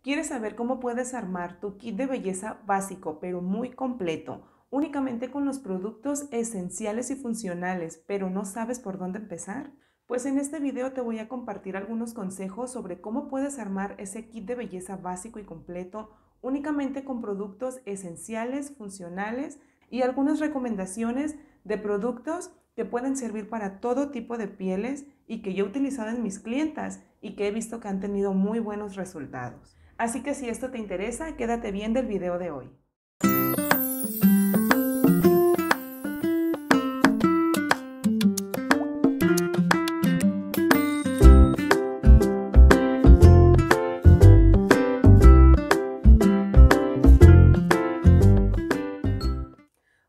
¿Quieres saber cómo puedes armar tu kit de belleza básico pero muy completo, únicamente con los productos esenciales y funcionales, pero no sabes por dónde empezar? Pues en este video te voy a compartir algunos consejos sobre cómo puedes armar ese kit de belleza básico y completo únicamente con productos esenciales, funcionales y algunas recomendaciones de productos que pueden servir para todo tipo de pieles y que yo he utilizado en mis clientas y que he visto que han tenido muy buenos resultados. Así que si esto te interesa, quédate bien del video de hoy.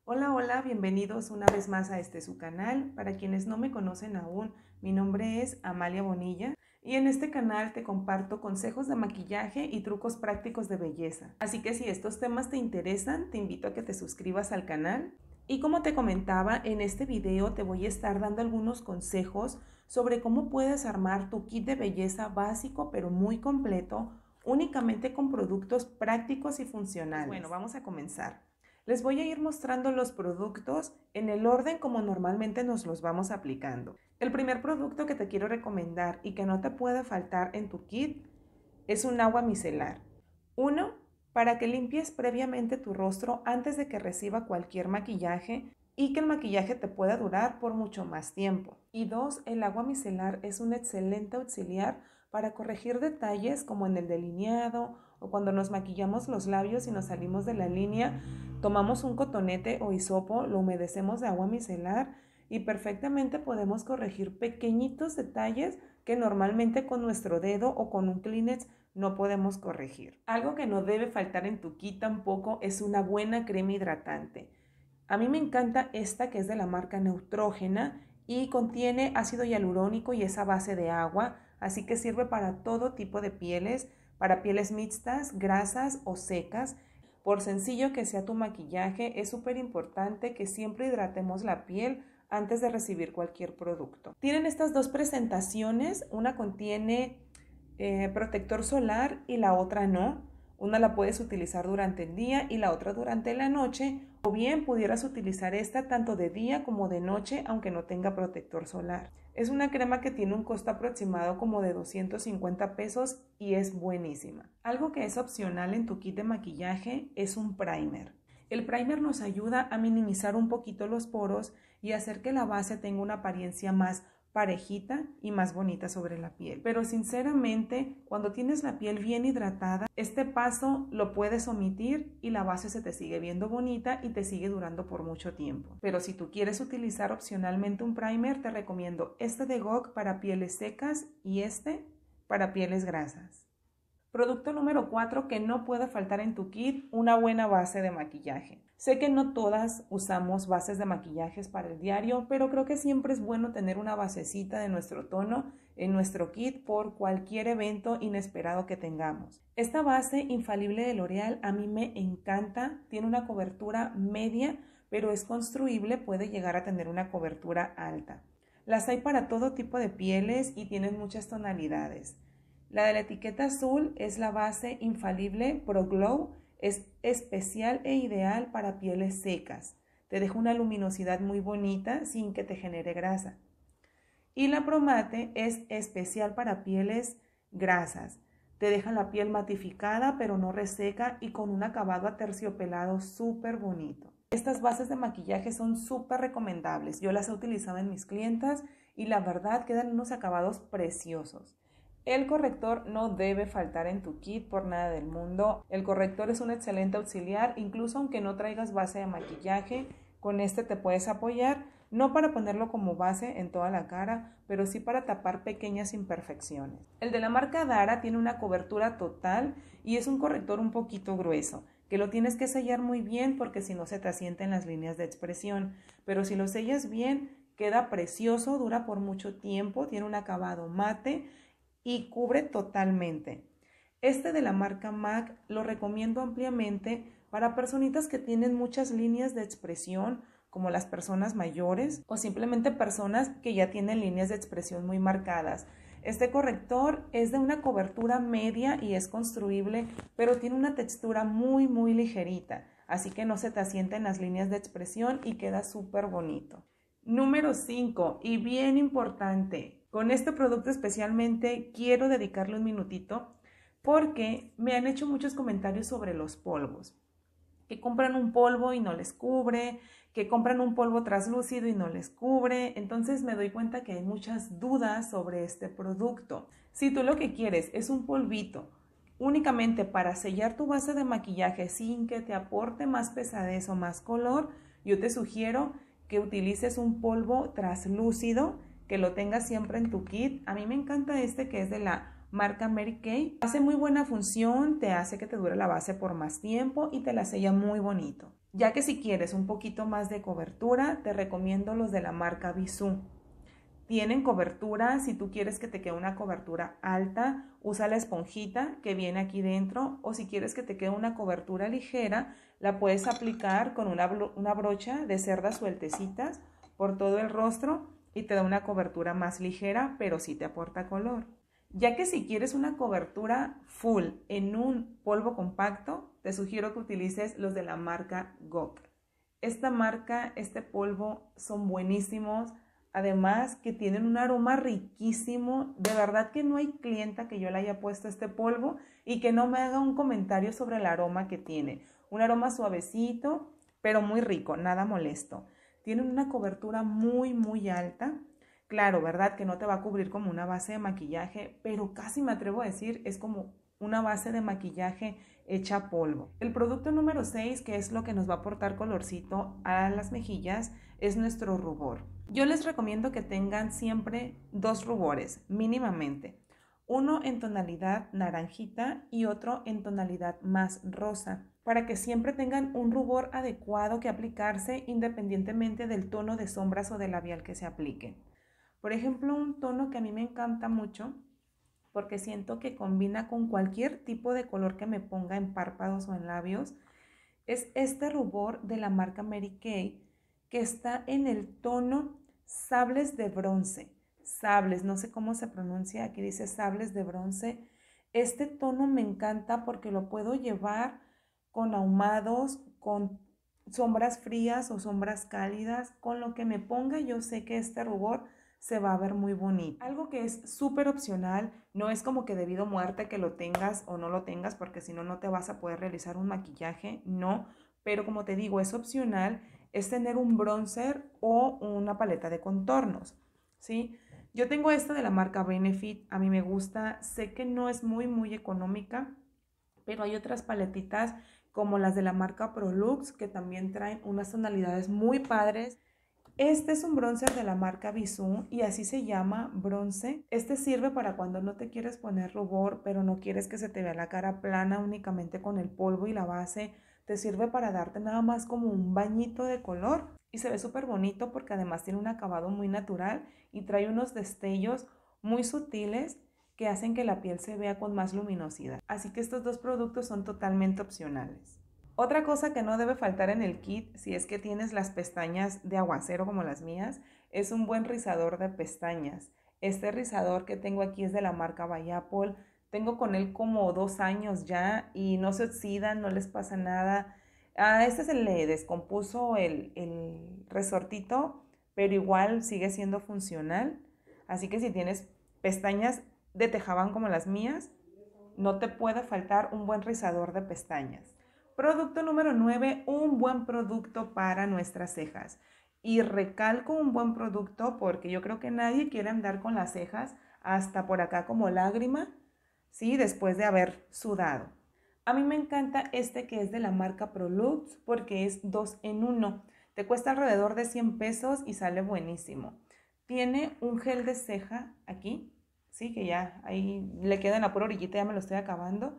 Hola, bienvenidos una vez más a su canal. Para quienes no me conocen aún, mi nombre es Amalia Bonilla y en este canal te comparto consejos de maquillaje y trucos prácticos de belleza. Así que si estos temas te interesan, te invito a que te suscribas al canal. Y como te comentaba, en este video te voy a estar dando algunos consejos sobre cómo puedes armar tu kit de belleza básico pero muy completo, únicamente con productos prácticos y funcionales. Bueno, vamos a comenzar. Les voy a ir mostrando los productos en el orden como normalmente nos los vamos aplicando. El primer producto que te quiero recomendar y que no te puede faltar en tu kit es un agua micelar. 1. Para que limpies previamente tu rostro antes de que reciba cualquier maquillaje y que el maquillaje te pueda durar por mucho más tiempo. Y 2. El agua micelar es un excelente auxiliar para corregir detalles como en el delineado o cuando nos maquillamos los labios y nos salimos de la línea, tomamos un cotonete o hisopo, lo humedecemos de agua micelar y perfectamente podemos corregir pequeñitos detalles que normalmente con nuestro dedo o con un Kleenex no podemos corregir. Algo que no debe faltar en tu kit tampoco es una buena crema hidratante. A mí me encanta esta que es de la marca Neutrogena y contiene ácido hialurónico y es a base de agua, así que sirve para todo tipo de pieles, para pieles mixtas, grasas o secas. Por sencillo que sea tu maquillaje, es súper importante que siempre hidratemos la piel antes de recibir cualquier producto. Tienen estas dos presentaciones, una contiene protector solar y la otra no. Una la puedes utilizar durante el día y la otra durante la noche, o bien pudieras utilizar esta tanto de día como de noche aunque no tenga protector solar. Es una crema que tiene un costo aproximado como de 250 pesos y es buenísima. Algo que es opcional en tu kit de maquillaje es un primer. El primer nos ayuda a minimizar un poquito los poros y hacer que la base tenga una apariencia más parejita y más bonita sobre la piel. Pero sinceramente, cuando tienes la piel bien hidratada, este paso lo puedes omitir y la base se te sigue viendo bonita y te sigue durando por mucho tiempo. Pero si tú quieres utilizar opcionalmente un primer, te recomiendo este de GOG para pieles secas y este para pieles grasas. Producto número 4 que no puede faltar en tu kit, una buena base de maquillaje. Sé que no todas usamos bases de maquillajes para el diario, pero creo que siempre es bueno tener una basecita de nuestro tono en nuestro kit por cualquier evento inesperado que tengamos. Esta base infalible de L'Oreal a mí me encanta, tiene una cobertura media, pero es construible, puede llegar a tener una cobertura alta. Las hay para todo tipo de pieles y tienen muchas tonalidades. La de la etiqueta azul es la base infalible Pro Glow, es especial e ideal para pieles secas. Te deja una luminosidad muy bonita sin que te genere grasa. Y la Pro Mate es especial para pieles grasas. Te deja la piel matificada pero no reseca y con un acabado aterciopelado súper bonito. Estas bases de maquillaje son súper recomendables. Yo las he utilizado en mis clientas y la verdad quedan unos acabados preciosos. El corrector no debe faltar en tu kit por nada del mundo. El corrector es un excelente auxiliar, incluso aunque no traigas base de maquillaje, con este te puedes apoyar, no para ponerlo como base en toda la cara, pero sí para tapar pequeñas imperfecciones. El de la marca Dara tiene una cobertura total y es un corrector un poquito grueso, que lo tienes que sellar muy bien porque si no se te asienten las líneas de expresión, pero si lo sellas bien queda precioso, dura por mucho tiempo, tiene un acabado mate y cubre totalmente. Este de la marca MAC lo recomiendo ampliamente para personitas que tienen muchas líneas de expresión, como las personas mayores o simplemente personas que ya tienen líneas de expresión muy marcadas. Este corrector es de una cobertura media y es construible, pero tiene una textura muy ligerita, así que no se te asienten las líneas de expresión y queda súper bonito. Número 5, y bien importante, con este producto especialmente quiero dedicarle un minutito porque me han hecho muchos comentarios sobre los polvos, que compran un polvo y no les cubre, que compran un polvo translúcido y no les cubre. Entonces me doy cuenta que hay muchas dudas sobre este producto. Si tú lo que quieres es un polvito únicamente para sellar tu base de maquillaje sin que te aporte más pesadez o más color, yo te sugiero que utilices un polvo translúcido, que lo tengas siempre en tu kit. A mí me encanta este que es de la marca Mary Kay. Hace muy buena función, te hace que te dure la base por más tiempo y te la sella muy bonito. Ya que si quieres un poquito más de cobertura, te recomiendo los de la marca Bisú. Tienen cobertura, si tú quieres que te quede una cobertura alta, usa la esponjita que viene aquí dentro, o si quieres que te quede una cobertura ligera, la puedes aplicar con una brocha de cerdas sueltecitas por todo el rostro y te da una cobertura más ligera, pero sí te aporta color. Ya que si quieres una cobertura full en un polvo compacto, te sugiero que utilices los de la marca GOK. Esta marca, este polvo son buenísimos, además que tienen un aroma riquísimo. De verdad que no hay clienta que yo le haya puesto este polvo y que no me haga un comentario sobre el aroma que tiene. Un aroma suavecito, pero muy rico, nada molesto. Tienen una cobertura muy alta. Claro, ¿verdad? Que no te va a cubrir como una base de maquillaje, pero casi me atrevo a decir es como una base de maquillaje hecha polvo. El producto número 6, que es lo que nos va a aportar colorcito a las mejillas, es nuestro rubor. Yo les recomiendo que tengan siempre 2 rubores, mínimamente. Uno en tonalidad naranjita y otro en tonalidad más rosa, para que siempre tengan un rubor adecuado que aplicarse independientemente del tono de sombras o de labial que se aplique. Por ejemplo, un tono que a mí me encanta mucho, porque siento que combina con cualquier tipo de color que me ponga en párpados o en labios, es este rubor de la marca Mary Kay, que está en el tono Sables de Bronce. Sables, no sé cómo se pronuncia, aquí dice Sables de Bronce. Este tono me encanta porque lo puedo llevar con ahumados, con sombras frías o sombras cálidas. Con lo que me ponga, yo sé que este rubor se va a ver muy bonito. Algo que es súper opcional, no es como que debido a muerte que lo tengas o no lo tengas, porque si no, no te vas a poder realizar un maquillaje, no. Pero como te digo, es opcional, es tener un bronzer o una paleta de contornos, ¿sí? Yo tengo esta de la marca Benefit, a mí me gusta, sé que no es muy económica, pero hay otras paletitas como las de la marca Prolux que también traen unas tonalidades muy padres. Este es un bronzer de la marca Bisú y así se llama, bronce. Este sirve para cuando no te quieres poner rubor, pero no quieres que se te vea la cara plana únicamente con el polvo y la base. Te sirve para darte nada más como un bañito de color y se ve súper bonito porque además tiene un acabado muy natural y trae unos destellos muy sutiles que hacen que la piel se vea con más luminosidad. Así que estos 2 productos son totalmente opcionales. Otra cosa que no debe faltar en el kit, si es que tienes las pestañas de aguacero como las mías, es un buen rizador de pestañas. Este rizador que tengo aquí es de la marca By Apple. Tengo con él como 2 años ya y no se oxidan, no les pasa nada. A este se le descompuso el resortito, pero igual sigue siendo funcional. Así que si tienes pestañas de tejabán como las mías, no te puede faltar un buen rizador de pestañas. Producto número 9, un buen producto para nuestras cejas. Y recalco un buen producto porque yo creo que nadie quiere andar con las cejas hasta por acá como lágrima, ¿sí? Después de haber sudado. A mí me encanta este que es de la marca Prolux porque es 2 en 1. Te cuesta alrededor de 100 pesos y sale buenísimo. Tiene un gel de ceja aquí, ¿sí? Que ya ahí le queda en la pura orillita, ya me lo estoy acabando.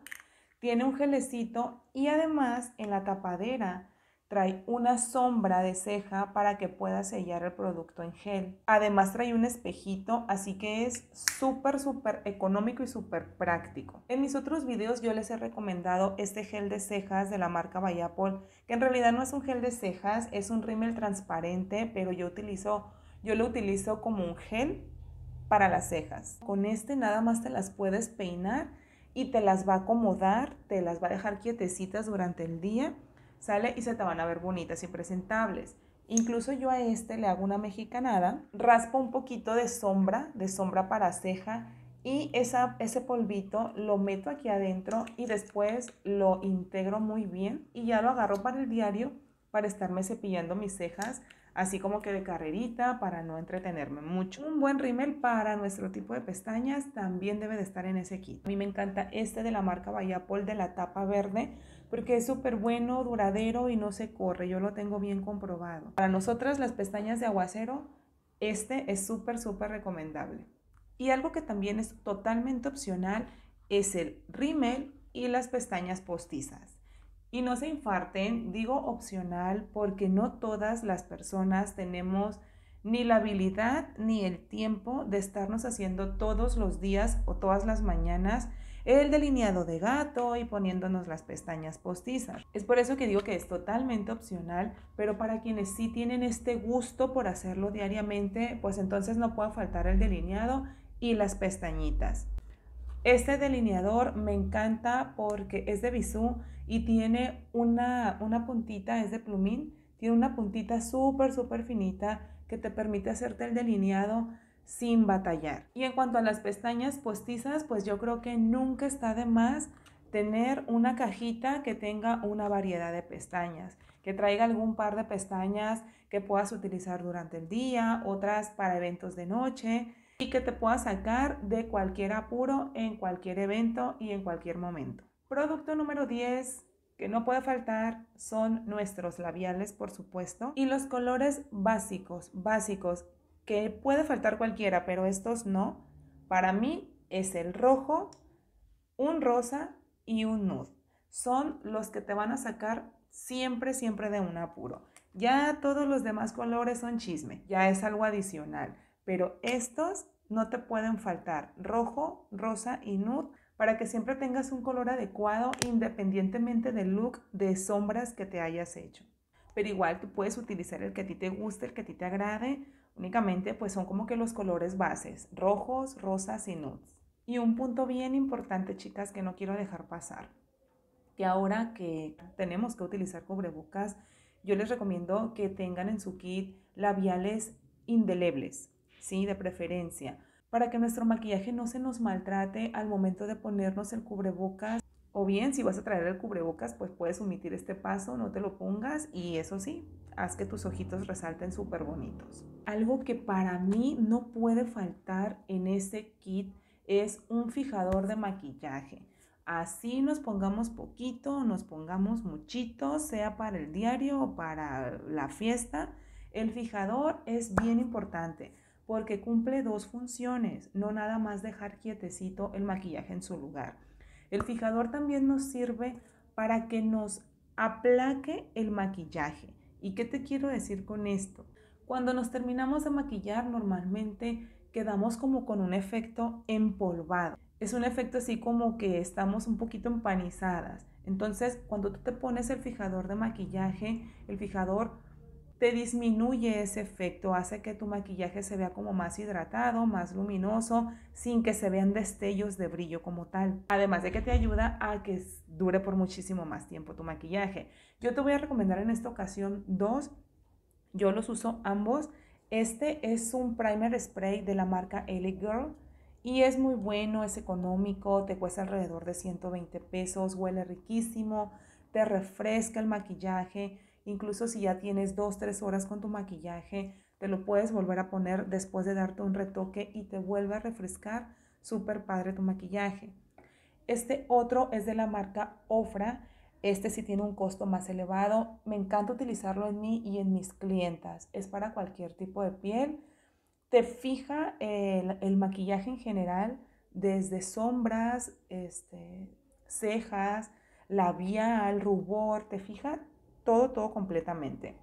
Tiene un gelecito y además en la tapadera trae una sombra de ceja para que puedas sellar el producto en gel. Además trae un espejito, así que es súper económico y súper práctico. En mis otros videos yo les he recomendado este gel de cejas de la marca By Apple, que en realidad no es un gel de cejas, es un rímel transparente, pero yo lo utilizo como un gel para las cejas. Con este nada más te las puedes peinar y te las va a acomodar, te las va a dejar quietecitas durante el día, ¿sale? Y se te van a ver bonitas y presentables. Incluso yo a este le hago una mexicanada, raspo un poquito de sombra para ceja y ese polvito lo meto aquí adentro y después lo integro muy bien y ya lo agarro para el diario para estarme cepillando mis cejas, así como que de carrerita para no entretenerme mucho. Un buen rímel para nuestro tipo de pestañas también debe de estar en ese kit. A mí me encanta este de la marca Bayapol de la tapa verde porque es súper bueno, duradero y no se corre. Yo lo tengo bien comprobado. Para nosotras las pestañas de aguacero, este es súper recomendable. Y algo que también es totalmente opcional es el rímel y las pestañas postizas. Y no se infarten, digo opcional porque no todas las personas tenemos ni la habilidad ni el tiempo de estarnos haciendo todos los días o todas las mañanas el delineado de gato y poniéndonos las pestañas postizas. Es por eso que digo que es totalmente opcional, pero para quienes sí tienen este gusto por hacerlo diariamente, pues entonces no puede faltar el delineado y las pestañitas. Este delineador me encanta porque es de Bisú y tiene una puntita, es de plumín, tiene una puntita súper finita que te permite hacerte el delineado sin batallar. Y en cuanto a las pestañas postizas, pues yo creo que nunca está de más tener una cajita que tenga una variedad de pestañas, que traiga algún par de pestañas que puedas utilizar durante el día, otras para eventos de noche y que te puedas sacar de cualquier apuro en cualquier evento y en cualquier momento. Producto número 10 que no puede faltar son nuestros labiales, por supuesto, y los colores básicos, que puede faltar cualquiera, pero estos no. Para mí es el rojo, un rosa y un nude. Son los que te van a sacar siempre de un apuro. Ya todos los demás colores son chisme, ya es algo adicional, pero estos no te pueden faltar, rojo, rosa y nude, para que siempre tengas un color adecuado independientemente del look de sombras que te hayas hecho. Pero igual tú puedes utilizar el que a ti te guste, el que a ti te agrade, únicamente pues son como que los colores bases, rojos, rosas y nudes. Y un punto bien importante, chicas, que no quiero dejar pasar, que ahora que tenemos que utilizar cubrebocas, yo les recomiendo que tengan en su kit labiales indelebles, ¿sí? De preferencia, para que nuestro maquillaje no se nos maltrate al momento de ponernos el cubrebocas. O bien, si vas a traer el cubrebocas, pues puedes omitir este paso, no te lo pongas y eso sí, haz que tus ojitos resalten súper bonitos. Algo que para mí no puede faltar en este kit es un fijador de maquillaje. Así nos pongamos poquito, nos pongamos muchito, sea para el diario o para la fiesta, el fijador es bien importante porque cumple dos funciones, no nada más dejar quietecito el maquillaje en su lugar. El fijador también nos sirve para que nos aplaque el maquillaje. ¿Y qué te quiero decir con esto? Cuando nos terminamos de maquillar, normalmente quedamos como con un efecto empolvado. Es un efecto así como que estamos un poquito empanizadas. Entonces, cuando tú te pones el fijador de maquillaje, el fijador te disminuye ese efecto, hace que tu maquillaje se vea como más hidratado, más luminoso, sin que se vean destellos de brillo como tal. Además de que te ayuda a que dure por muchísimo más tiempo tu maquillaje. Yo te voy a recomendar en esta ocasión dos. Yo los uso ambos. Este es un primer spray de la marca Elite Girl y es muy bueno, es económico, te cuesta alrededor de 120 pesos, huele riquísimo, te refresca el maquillaje. Incluso si ya tienes 2-3 horas con tu maquillaje, te lo puedes volver a poner después de darte un retoque y te vuelve a refrescar súper padre tu maquillaje. Este otro es de la marca Ofra. Este sí tiene un costo más elevado. Me encanta utilizarlo en mí y en mis clientas. Es para cualquier tipo de piel. Te fija el maquillaje en general, desde sombras, cejas, labial, rubor. Te fija todo completamente.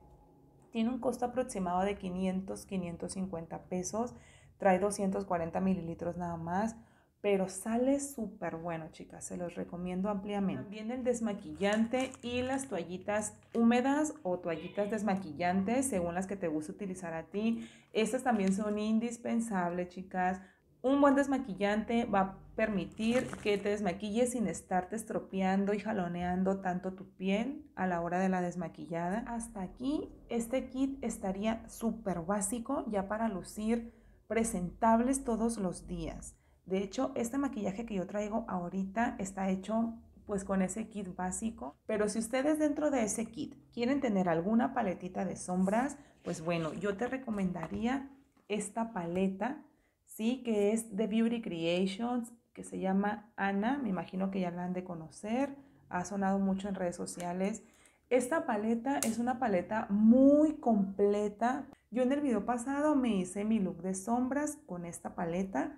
Tiene un costo aproximado de 550 pesos. Trae 240 mililitros nada más. Pero sale súper bueno, chicas. Se los recomiendo ampliamente. También el desmaquillante y las toallitas húmedas o toallitas desmaquillantes, según las que te guste utilizar a ti. Estas también son indispensables, chicas, Un buen desmaquillante va a permitir que te desmaquilles sin estarte estropeando y jaloneando tanto tu piel a la hora de la desmaquillada. Hasta aquí este kit estaría súper básico ya para lucir presentables todos los días. De hecho, este maquillaje que yo traigo ahorita está hecho pues con ese kit básico, pero si ustedes dentro de ese kit quieren tener alguna paletita de sombras, pues bueno, yo te recomendaría esta paleta, sí, que es de Beauty Creations, que se llama Ana, me imagino que ya la han de conocer, ha sonado mucho en redes sociales. Esta paleta es una paleta muy completa. Yo en el video pasado me hice mi look de sombras con esta paleta,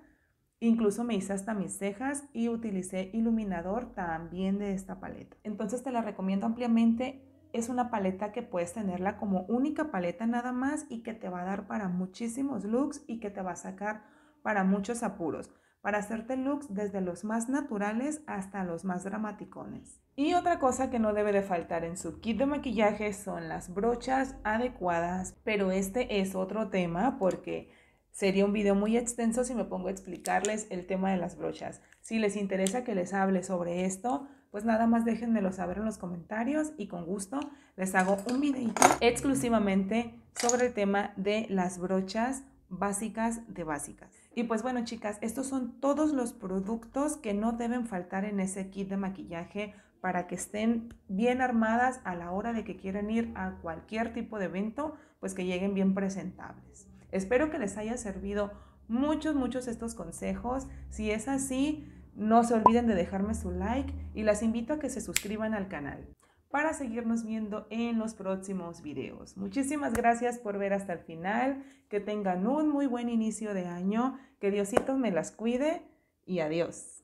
incluso me hice hasta mis cejas y utilicé iluminador también de esta paleta. Entonces te la recomiendo ampliamente. Es una paleta que puedes tenerla como única paleta nada más y que te va a dar para muchísimos looks y que te va a sacar para muchos apuros, para hacerte looks desde los más naturales hasta los más dramaticones. Y otra cosa que no debe de faltar en su kit de maquillaje son las brochas adecuadas, pero este es otro tema porque sería un video muy extenso si me pongo a explicarles el tema de las brochas. Si les interesa que les hable sobre esto, pues nada más déjenmelo saber en los comentarios y con gusto les hago un videito exclusivamente sobre el tema de las brochas básicas de básicas. Y pues bueno, chicas, estos son todos los productos que no deben faltar en ese kit de maquillaje para que estén bien armadas a la hora de que quieran ir a cualquier tipo de evento, pues que lleguen bien presentables. Espero que les haya servido muchos estos consejos. Si es así, no se olviden de dejarme su like y las invito a que se suscriban al canal para seguirnos viendo en los próximos videos. Muchísimas gracias por ver hasta el final. Que tengan un muy buen inicio de año. Que Diosito me las cuide y adiós.